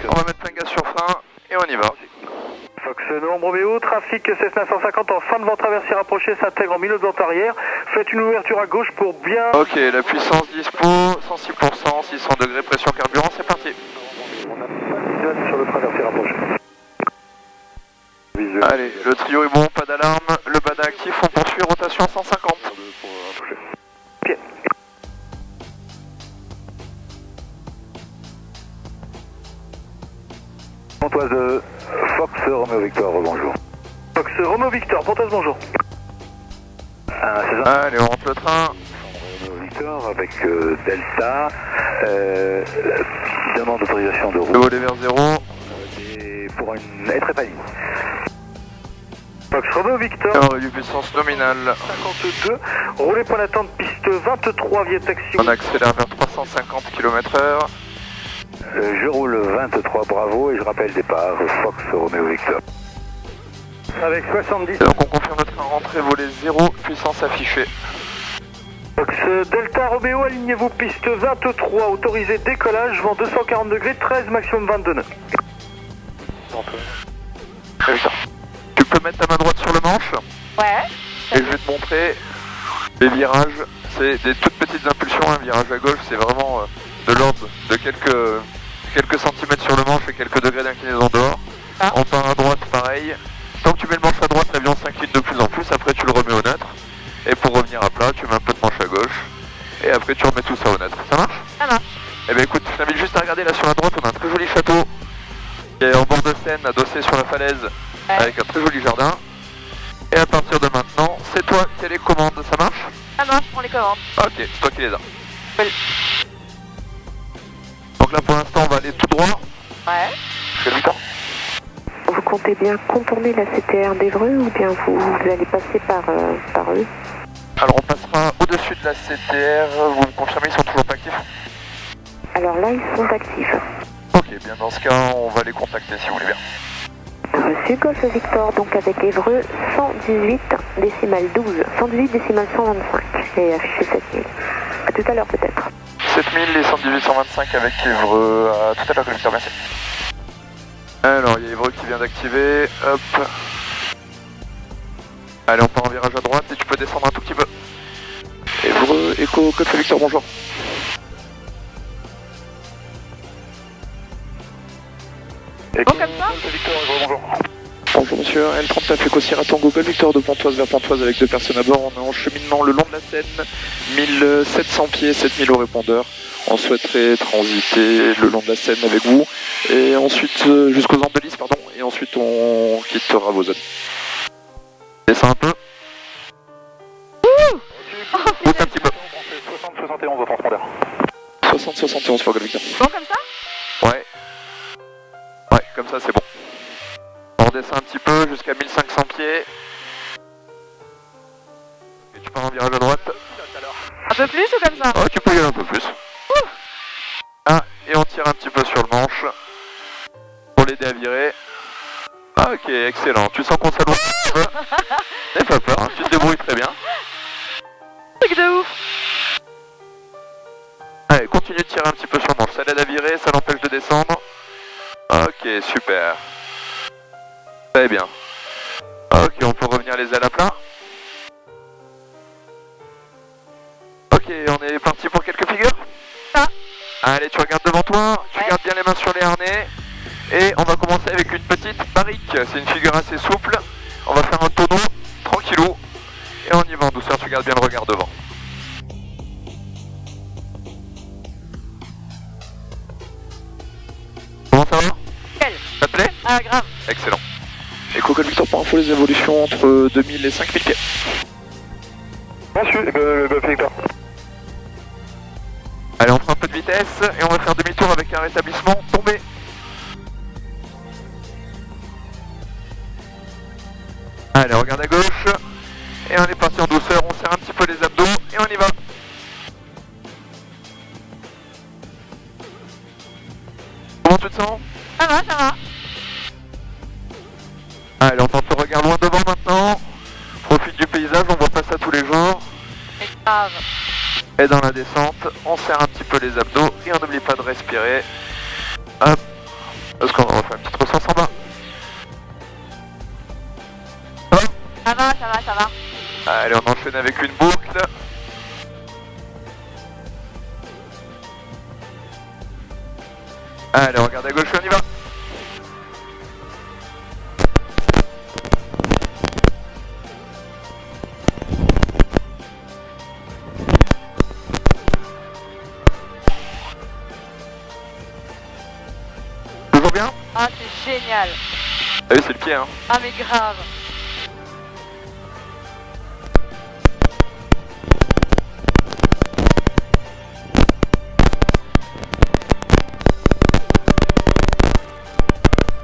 On va mettre plein gaz sur frein et on y va. Fox Novembre Romeo, trafic Cessna 150 en fin de vent traversée rapprochée s'intègre en milieu de vent arrière. Faites une ouverture à gauche pour bien... Ok, la puissance dispo, 106%, 600 degrés, pression carburant, c'est parti. On a pas de sur le traversée rapproché. Allez, le trio est bon, pas d'alarme, le bada actif, on poursuit, rotation 150. Bien. Pontoise Fox Romeo Victor, bonjour. Fox Romeo Victor, Pontoise, bonjour. Allez, on rentre le train. Romeo Victor avec Delta, demande d'autorisation de route. Le volet vers 0. Et pour une être épanie. Fox Romeo Victor. Alors, du puissance nominale. 52, roulez point d'attente, piste 23 via taxi. On accélère vers 350 km/h. Je roule 23 Bravo et je rappelle départ Fox Romeo Victor. Avec 70. Donc on confirme le train rentrée, volet 0, puissance affichée. Fox Delta Romeo, alignez-vous piste 23, autorisé décollage, vent 240 degrés, 13 maximum 22 nœuds. Tu peux mettre ta main droite sur le manche. Ouais. Et je vais te montrer les virages. C'est des toutes petites impulsions, un virage à gauche, c'est vraiment de l'ordre de quelques centimètres sur le manche et quelques degrés d'inclinaison dehors. Ah. On part à droite, pareil. Tant que tu mets le manche à droite, l'avion s'incline de plus en plus, après tu le remets au neutre. Et pour revenir à plat, tu mets un peu de manche à gauche. Et après tu remets tout ça au neutre. Ça marche? Ça marche. Eh bien écoute, je t'invite juste à regarder là sur la droite, on a un très joli château qui est en bord de Seine, adossé sur la falaise, avec un très joli jardin. Et à partir de maintenant, c'est toi qui as les commandes, ça marche? Ça marche, on les commande. Ok, c'est toi qui les as. Oui. Donc là pour l'instant on va aller tout droit. Ouais. Je fais le temps. Vous comptez bien contourner la CTR d'Évreux ou bien vous allez passer par eux? Alors on passera au-dessus de la CTR, vous me confirmez, ils sont toujours pas actifs? Alors là, ils sont actifs. Ok, bien dans ce cas, on va les contacter si vous voulez bien. Reçu Golf Victor, donc avec Évreux, 118 décimales 12, 118 décimales 125 et affiché 7000. À tout à l'heure peut-être. 7000 et 118 125 avec Évreux, à tout à l'heure, collecteur, merci. Alors, il y a Évreux qui vient d'activer, hop. Allez, on part en virage à droite et tu peux descendre un tout petit peu. Évreux, Echo, Code Victor, bonjour. Bon comme ça? Bonjour. Bonjour monsieur, L39 Echo Sierra Tango Golf Victor de Pontoise vers Pontoise avec 2 personnes à bord. On est en cheminement le long de la Seine, 1700 pieds, 7000 au répondeur. On souhaiterait transiter le long de la Seine avec vous et ensuite jusqu'aux Andes de Lys, pardon, et ensuite on quittera vos zones. Descends un peu. Pousse un petit peu. 60-71 au transpondeur. 60-71 pour Golf Victor. Bon comme ça? Ouais. Ouais, comme ça c'est bon. On redescend un petit peu jusqu'à 1500 pieds. Et tu pars en virage à droite. Un peu plus ou comme ça? Oh, tu peux y aller un peu plus. Ah, et on tire un petit peu sur le manche pour l'aider à virer. Ah, ok, excellent. Tu sens qu'on s'allonge un petit peu. N'aie pas peur, hein, tu te débrouilles très bien. Truc de ouf. Allez, continue de tirer un petit peu sur le manche. Ça l'aide à virer, ça l'empêche de descendre. Ok, super. Très bien. Ok, on peut revenir les ailes à plat. Ok, on est parti pour quelques figures. Ah. Allez, tu regardes devant toi, tu gardes bien les mains sur les harnais. Et on va commencer avec une petite barrique. C'est une figure assez souple. On va faire un tonneau, tranquillou. Et on y va en douceur, tu gardes bien le regard devant. Comment ça va? Quel? Ça te plaît? Ah grave. Excellent. Et Coco Victor pour info, les évolutions entre 2000 et 5000 pieds. Merci, Victor. Allez, on fera un peu de vitesse et on va faire demi-tour avec un rétablissement tombé. Allez, on regarde à gauche. Et on est parti en douceur, on serre un petit peu les abdos et on y va. Comment tu te sens? Ça va, ça va. Allez, on tente le regard loin devant maintenant. Profite du paysage, on voit pas ça tous les jours. C'est grave. Et dans la descente, on serre un petit peu les abdos et on n'oublie pas de respirer. Hop, Parce qu'on va refaire une petite ressource en bas. Ça va. Allez, on enchaîne avec une boucle. Allez, on regarde à gauche et on y va. Toujours bien? Ah, c'est génial. Allez, c'est le pied, hein. Ah, mais grave.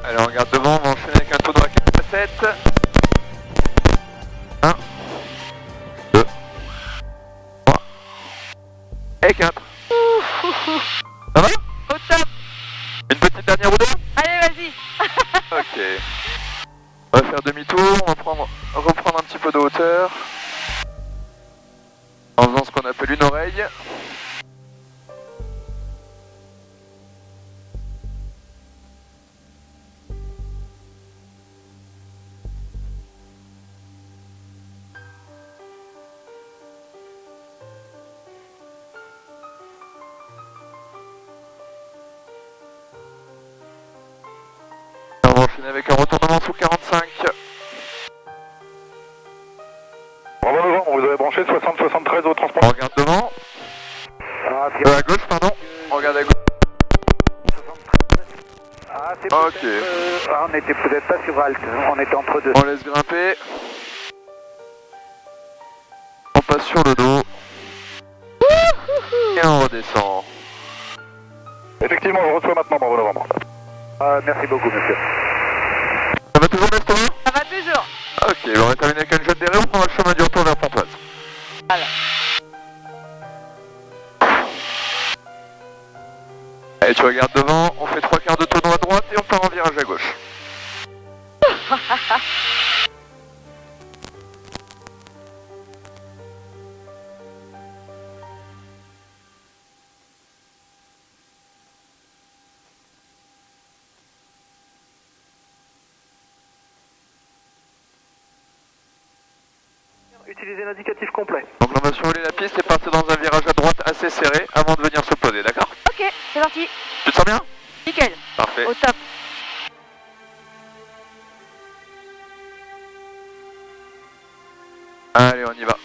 Allez, on regarde devant, on va enchaîner avec un taux de raquette à 7. 1, 2, 3 et 4. Ça va? Au top. Une petite dernière ou deux? Allez, vas-y. Ok. On va faire demi-tour, on va reprendre un petit peu de hauteur. En faisant ce qu'on appelle une oreille. On va enchaîner avec un retournement sous 45. Bravo Novembre, vous avez branché 60-73 au transport. On regarde devant. À gauche, pardon. On regarde à gauche. Ah, c'est Ok. on n'était peut-être pas sur Alt, on était entre deux. On laisse grimper. On passe sur le dos. Et on redescend. Effectivement, je reçois maintenant, bravo Novembre. Merci beaucoup, monsieur. Ça va toujours, l'estomac? Ça va toujours. Ok, on va terminer avec une jeune derrière, on prendra le chemin du retour vers Pontoise. Voilà. Allez, tu regardes devant, on fait 3 quarts de tonneau à droite et on part en virage à gauche. Utilisez l'indicatif complet. Donc on va survoler la piste et partir dans un virage à droite assez serré avant de venir se poser, d'accord? Ok, c'est parti. Tu te sens bien? Nickel. Parfait. Au top. Allez, on y va.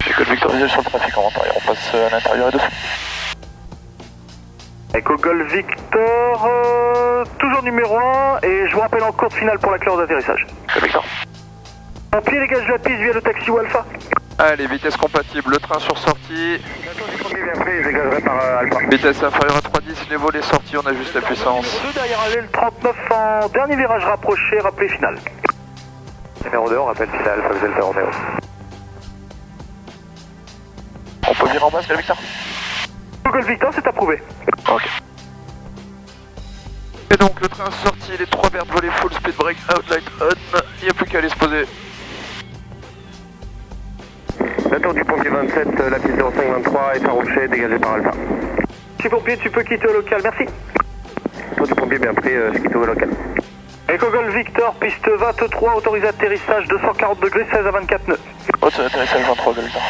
J'ai code Victor sur le trafic en intérieur, on passe à l'intérieur et dessous. Echo Golf Victor, toujours numéro 1, et je vous rappelle en courte finale pour la clause d'atterrissage. Code Victor. Pompier dégage la piste via le taxi ou Alpha. Allez, vitesse compatible, le train sur sortie. J'attends du pompier bien pris, je dégagerai par Alpha. Vitesse inférieure à 3,10, les volets sortis, on ajuste la puissance. Numéro 2 derrière un l'aile 39 en dernier virage rapproché, rappelé finale. Numéro 2, on rappelle finale, Fox Delta Romeo. On peut virer en bas, Code Victor? Echo Golf Victor, c'est approuvé. Ok. Et donc le train sorti, les 3 verres de volet full speed brake, outlight on, il n'y a plus qu'à aller se poser. J'attends du pompier 27, la piste 0523 est arrochée, dégagée par Alpha. Monsieur pompier, tu peux quitter au local, merci. J'attends du pompier bien pris, je quitte au local. Echo Golf Victor, piste 23, autorisé atterrissage 240 degrés, 16 à 24 nœuds. Haute atterrissage 23, Code Victor.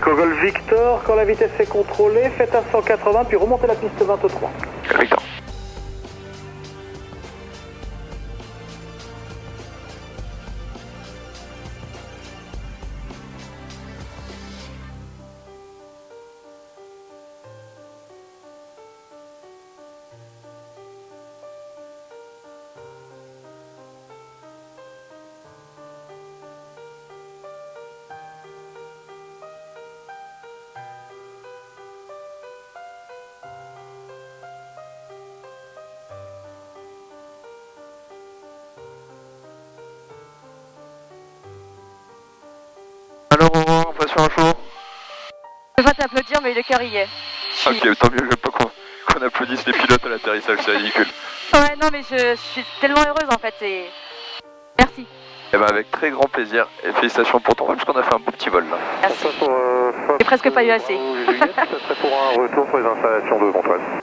Echo Golf Victor, quand la vitesse est contrôlée, faites à 180 puis remontez la piste 23. Victor. Alors, impression à chaud. Je vais pas t'applaudir, mais le cœur y est. Ok, tant mieux, j'aime pas qu'on applaudisse les pilotes à l'atterrissage, c'est ridicule. Ouais, non, mais je suis tellement heureuse en fait. Merci. Et ben avec très grand plaisir, et félicitations pour ton vol, parce qu'on a fait un beau petit vol là. Merci. J'ai presque pas eu assez. Juliette, ça serait pour un retour sur les installations de Pontoise.